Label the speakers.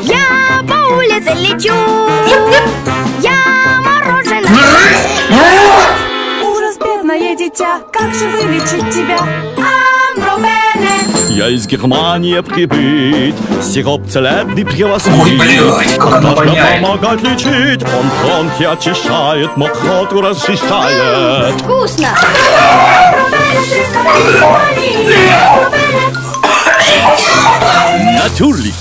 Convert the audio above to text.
Speaker 1: Я по улице лечу, я мороженое.
Speaker 2: Ужас, бедное дитя, как же вылечить тебя? Амбробене.
Speaker 3: Я из Германии прибыть, сироп целебный превосходит.
Speaker 4: Ой, блядь, как она
Speaker 3: Нужно
Speaker 4: воняет.
Speaker 3: помогать лечить, он бронхи очищает, мокроту расчищает.
Speaker 1: Вкусно.
Speaker 3: Natürlich.